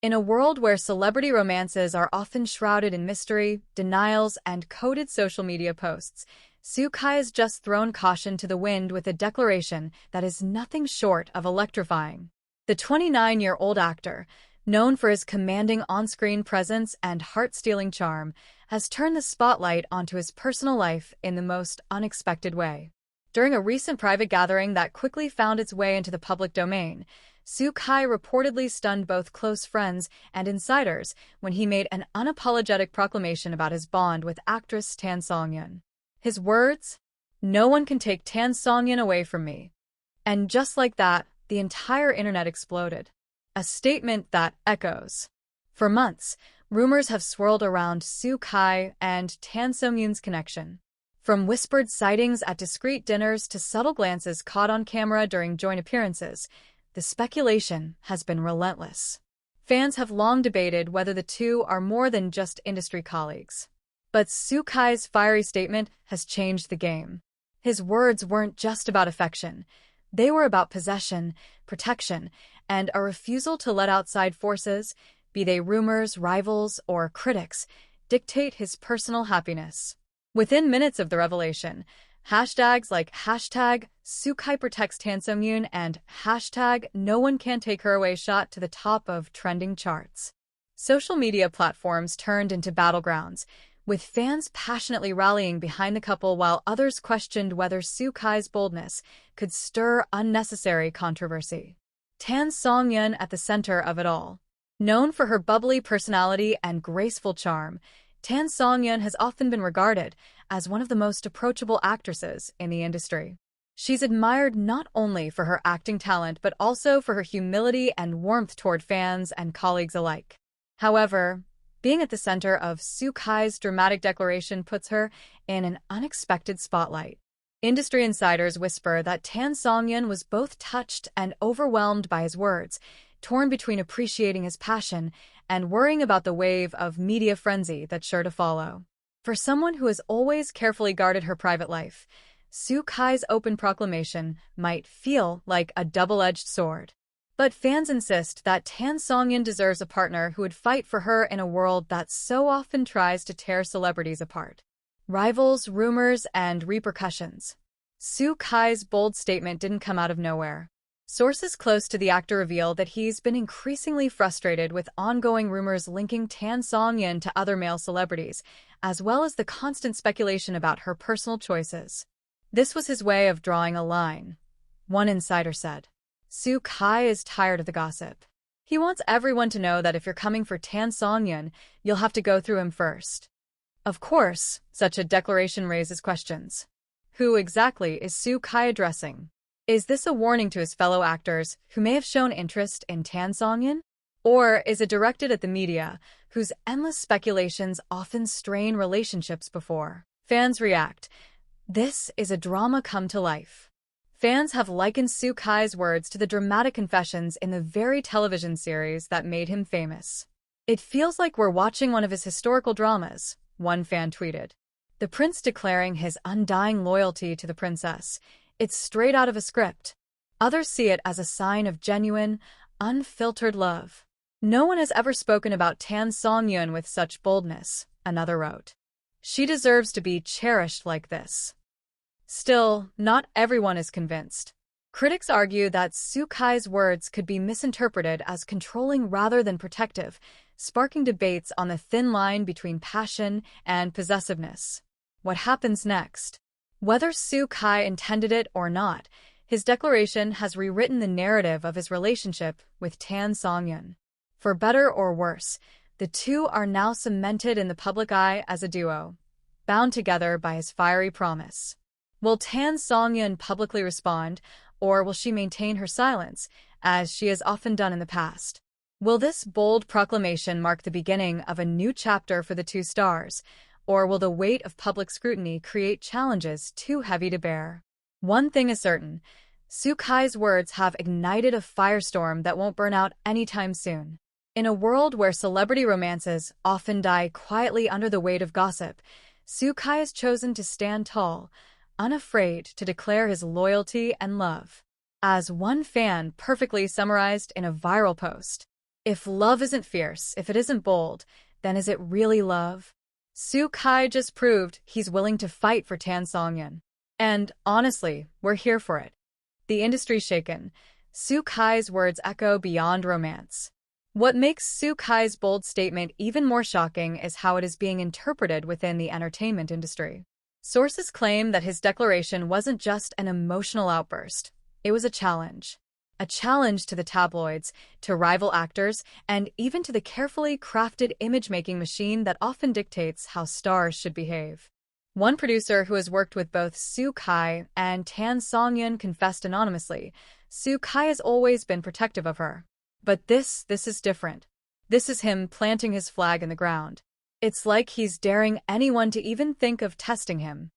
In a world where celebrity romances are often shrouded in mystery, denials, and coded social media posts, kAI has just thrown caution to the wind with a declaration that is nothing short of electrifying. The 29-year-old actor, known for his commanding on-screen presence and heart-stealing charm, has turned the spotlight onto his personal life in the most unexpected way. During a recent private gathering that quickly found its way into the public domain, kAI reportedly stunned both close friends and insiders when he made an unapologetic proclamation about his bond with actress SONGYUN. His words, "No one can take SONGYUN away from me." And just like that, the entire internet exploded. A statement that echoes. For months, rumors have swirled around kAI and SONGYUN's connection. From whispered sightings at discreet dinners to subtle glances caught on camera during joint appearances, the speculation has been relentless. Fans have long debated whether the two are more than just industry colleagues. But kAI's fiery statement has changed the game. His words weren't just about affection. They were about possession, protection, and a refusal to let outside forces, be they rumors, rivals, or critics, dictate his personal happiness. Within minutes of the revelation, hashtags like #kAI protects SONGYUN and #no one can take her away shot to the top of trending charts. Social media platforms turned into battlegrounds, with fans passionately rallying behind the couple while others questioned whether kAI's boldness could stir unnecessary controversy. SONGYUN at the center of it all. Known for her bubbly personality and graceful charm, SONGYUN has often been regarded as one of the most approachable actresses in the industry. She's admired not only for her acting talent but also for her humility and warmth toward fans and colleagues alike. However, being at the center of kAI's dramatic declaration puts her in an unexpected spotlight. Industry insiders whisper that SONGYUN was both touched and overwhelmed by his words, torn between appreciating his passion and worrying about the wave of media frenzy that's sure to follow. For someone who has always carefully guarded her private life, kAI's open proclamation might feel like a double-edged sword. But fans insist that SONGYUN deserves a partner who would fight for her in a world that so often tries to tear celebrities apart. Rivals, rumors, and repercussions. kAI's bold statement didn't come out of nowhere. Sources close to the actor reveal that he's been increasingly frustrated with ongoing rumors linking SONGYUN to other male celebrities, as well as the constant speculation about her personal choices. This was his way of drawing a line, one insider said. kAI is tired of the gossip. He wants everyone to know that if you're coming for SONGYUN, you'll have to go through him first. Of course, such a declaration raises questions. Who exactly is kAI addressing? Is this a warning to his fellow actors who may have shown interest in SONGYUN? Or is it directed at the media, whose endless speculations often strain relationships before fans react? This is a drama come to life. Fans have likened kAI's words to the dramatic confessions in the very television series that made him famous. "It feels like we're watching one of his historical dramas," one fan tweeted. The prince declaring his undying loyalty to the princess. It's straight out of a script. Others see it as a sign of genuine, unfiltered love. "No one has ever spoken about SONGYUN with such boldness," another wrote. "She deserves to be cherished like this." Still, not everyone is convinced. Critics argue that kAI's words could be misinterpreted as controlling rather than protective, sparking debates on the thin line between passion and possessiveness. What happens next? Whether kAI intended it or not, his declaration has rewritten the narrative of his relationship with SONGYUN. For better or worse, the two are now cemented in the public eye as a duo, bound together by his fiery promise. Will SONGYUN publicly respond, or will she maintain her silence, as she has often done in the past? Will this bold proclamation mark the beginning of a new chapter for the two stars, or will the weight of public scrutiny create challenges too heavy to bear? One thing is certain, kAI's words have ignited a firestorm that won't burn out anytime soon. In a world where celebrity romances often die quietly under the weight of gossip, kAI has chosen to stand tall, unafraid to declare his loyalty and love. As one fan perfectly summarized in a viral post, If love isn't fierce, if it isn't bold, then is it really love? kAI just proved he's willing to fight for Tan Songyun. And honestly, we're here for it. The industry's shaken. kAI's words echo beyond romance. What makes kAI's bold statement even more shocking is how it is being interpreted within the entertainment industry. Sources claim that his declaration wasn't just an emotional outburst. It was a challenge. A challenge to the tabloids, to rival actors, and even to the carefully crafted image-making machine that often dictates how stars should behave. One producer who has worked with both kAI and Tan Songyun confessed anonymously, kAI has always been protective of her. But this is different. This is him planting his flag in the ground. It's like he's daring anyone to even think of testing him.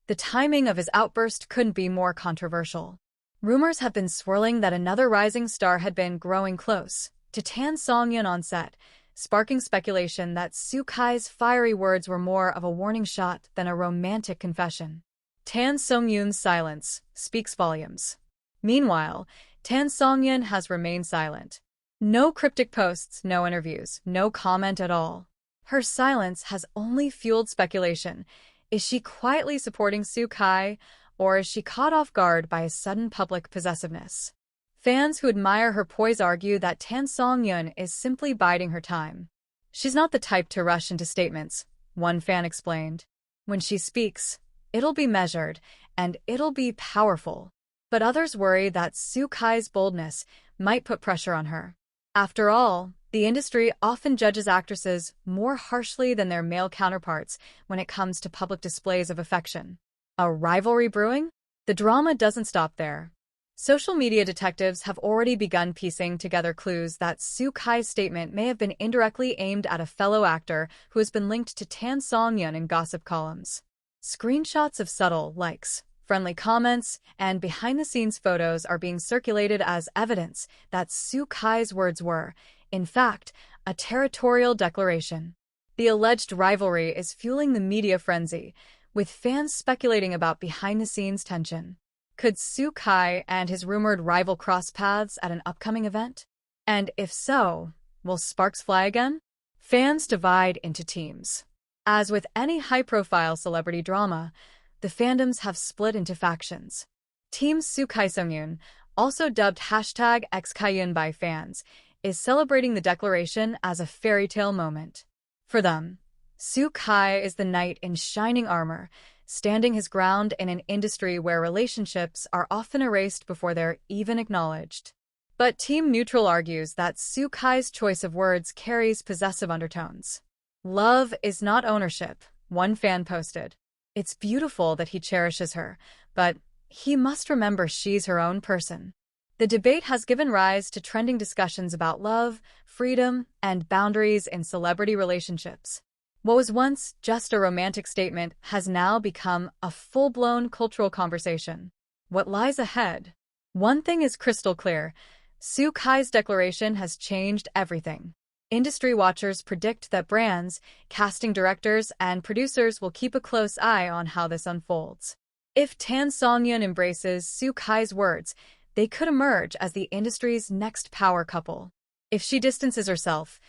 The timing of his outburst couldn't be more controversial. Rumors have been swirling that another rising star had been growing close to Tan Songyun on set, sparking speculation that kAI's fiery words were more of a warning shot than a romantic confession. Tan Songyun's silence speaks volumes. Meanwhile, Tan Songyun has remained silent. No cryptic posts, no interviews, no comment at all. Her silence has only fueled speculation. Is she quietly supporting kAI, or is she caught off guard by a sudden public possessiveness? Fans who admire her poise argue that Tan Songyun is simply biding her time. She's not the type to rush into statements, one fan explained. When she speaks, it'll be measured, and it'll be powerful. But others worry that kAI's boldness might put pressure on her. After all, the industry often judges actresses more harshly than their male counterparts when it comes to public displays of affection. A rivalry brewing? The drama doesn't stop there. Social media detectives have already begun piecing together clues that kAI's statement may have been indirectly aimed at a fellow actor who has been linked to Tan Songyun in gossip columns. Screenshots of subtle likes, friendly comments, and behind-the-scenes photos are being circulated as evidence that kAI's words were, in fact, a territorial declaration. The alleged rivalry is fueling the media frenzy, with fans speculating about behind-the-scenes tension. Could kAI and his rumored rival cross paths at an upcoming event? And if so, will sparks fly again? Fans divide into teams. As with any high-profile celebrity drama, the fandoms have split into factions. Team kAI Songyun, also dubbed #XKaiyun by fans, is celebrating the declaration as a fairy tale moment. For them, kAI is the knight in shining armor, standing his ground in an industry where relationships are often erased before they're even acknowledged. But Team Neutral argues that kAI's choice of words carries possessive undertones. Love is not ownership, one fan posted. It's beautiful that he cherishes her, but he must remember she's her own person. The debate has given rise to trending discussions about love, freedom, and boundaries in celebrity relationships. What was once just a romantic statement has now become a full-blown cultural conversation. What lies ahead? One thing is crystal clear. kAI's declaration has changed everything. Industry watchers predict that brands, casting directors, and producers will keep a close eye on how this unfolds. If Tan Songyun embraces kAI's words, they could emerge as the industry's next power couple. If she distances herself,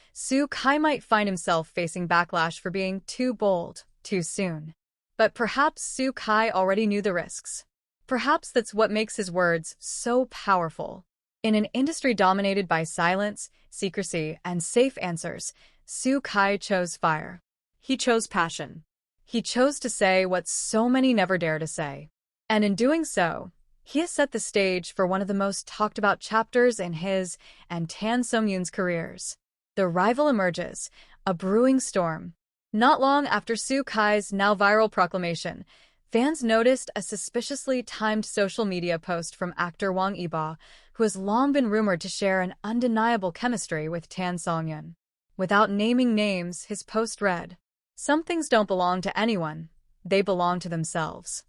kAI might find himself facing backlash for being too bold, too soon. But perhaps kAI already knew the risks. Perhaps that's what makes his words so powerful. In an industry dominated by silence, secrecy, and safe answers, kAI chose fire. He chose passion. He chose to say what so many never dare to say. And in doing so, he has set the stage for one of the most talked about chapters in his and Tan Songyun's careers. The rival emerges, a brewing storm. Not long after kAI's now viral proclamation, fans noticed a suspiciously timed social media post from actor Wang Yiba, who has long been rumored to share an undeniable chemistry with Tan Songyun. Without naming names, his post read, "Some things don't belong to anyone, they belong to themselves."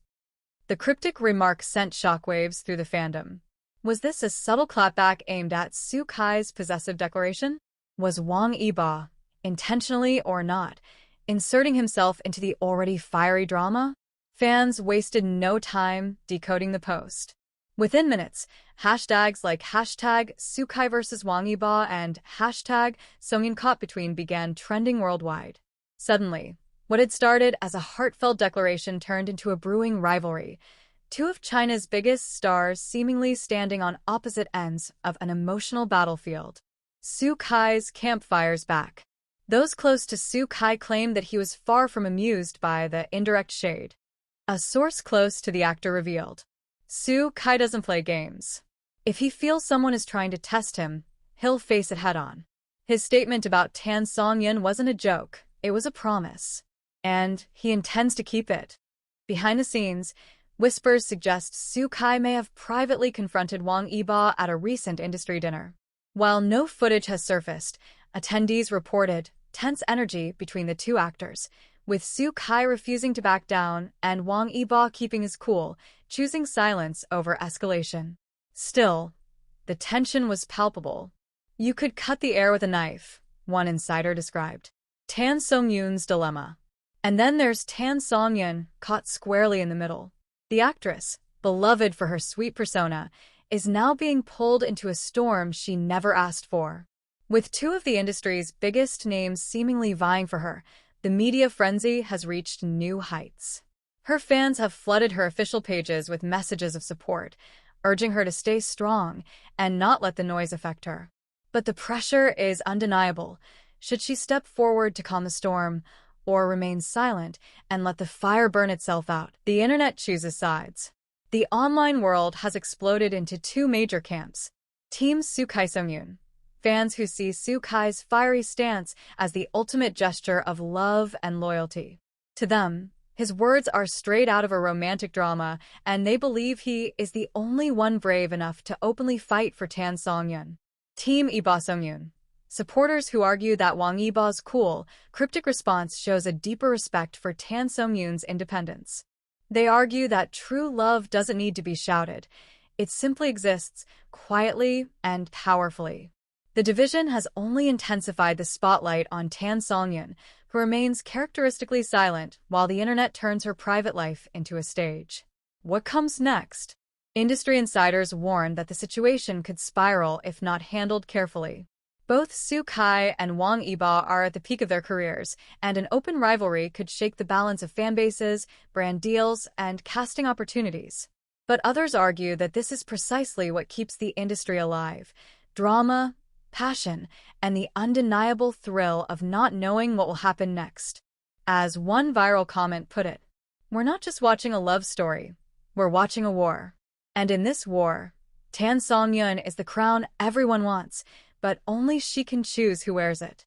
The cryptic remark sent shockwaves through the fandom. Was this a subtle clapback aimed at kAI's possessive declaration? Was Wang Yiba, intentionally or not, inserting himself into the already fiery drama? Fans wasted no time decoding the post. Within minutes, hashtags like hashtag Sukai vs. Wang Yiba and hashtag SONGYUN caught between began trending worldwide. Suddenly, what had started as a heartfelt declaration turned into a brewing rivalry, two of China's biggest stars seemingly standing on opposite ends of an emotional battlefield. Kai's camp fires back. Those close to Kai claimed that he was far from amused by the indirect shade. A source close to the actor revealed, Kai doesn't play games. If he feels someone is trying to test him, he'll face it head-on. His statement about Tan SONGYUN wasn't a joke, it was a promise. And he intends to keep it. Behind the scenes, whispers suggest Kai may have privately confronted Wang Yiba at a recent industry dinner. While no footage has surfaced, attendees reported tense energy between the two actors, with Kai refusing to back down and Wang Yiba keeping his cool, choosing silence over escalation. Still, the tension was palpable. You could cut the air with a knife, one insider described. Tan SONGYUN's dilemma. And then there's Tan SONGYUN, caught squarely in the middle. The actress, beloved for her sweet persona, is now being pulled into a storm she never asked for. With two of the industry's biggest names seemingly vying for her, the media frenzy has reached new heights. Her fans have flooded her official pages with messages of support, urging her to stay strong and not let the noise affect her. But the pressure is undeniable. Should she step forward to calm the storm, or remain silent and let the fire burn itself out? The internet chooses sides. The online world has exploded into two major camps. Team Kai SONGYUN, fans who see Kai's fiery stance as the ultimate gesture of love and loyalty. To them, his words are straight out of a romantic drama, and they believe he is the only one brave enough to openly fight for Tan SONGYUN. Team Yiba SONGYUN, supporters who argue that Wang Yiba's cool, cryptic response shows a deeper respect for Tan SONGYUN's independence. They argue that true love doesn't need to be shouted. It simply exists, quietly and powerfully. The division has only intensified the spotlight on Tan SONGYUN, who remains characteristically silent while the internet turns her private life into a stage. What comes next? Industry insiders warn that the situation could spiral if not handled carefully. Both Kai and Wang Yiba are at the peak of their careers, and an open rivalry could shake the balance of fanbases, brand deals, and casting opportunities. But others argue that this is precisely what keeps the industry alive: drama, passion, and the undeniable thrill of not knowing what will happen next. As one viral comment put it, "We're not just watching a love story, we're watching a war." And in this war, Tan SONGYUN is the crown everyone wants, but only she can choose who wears it.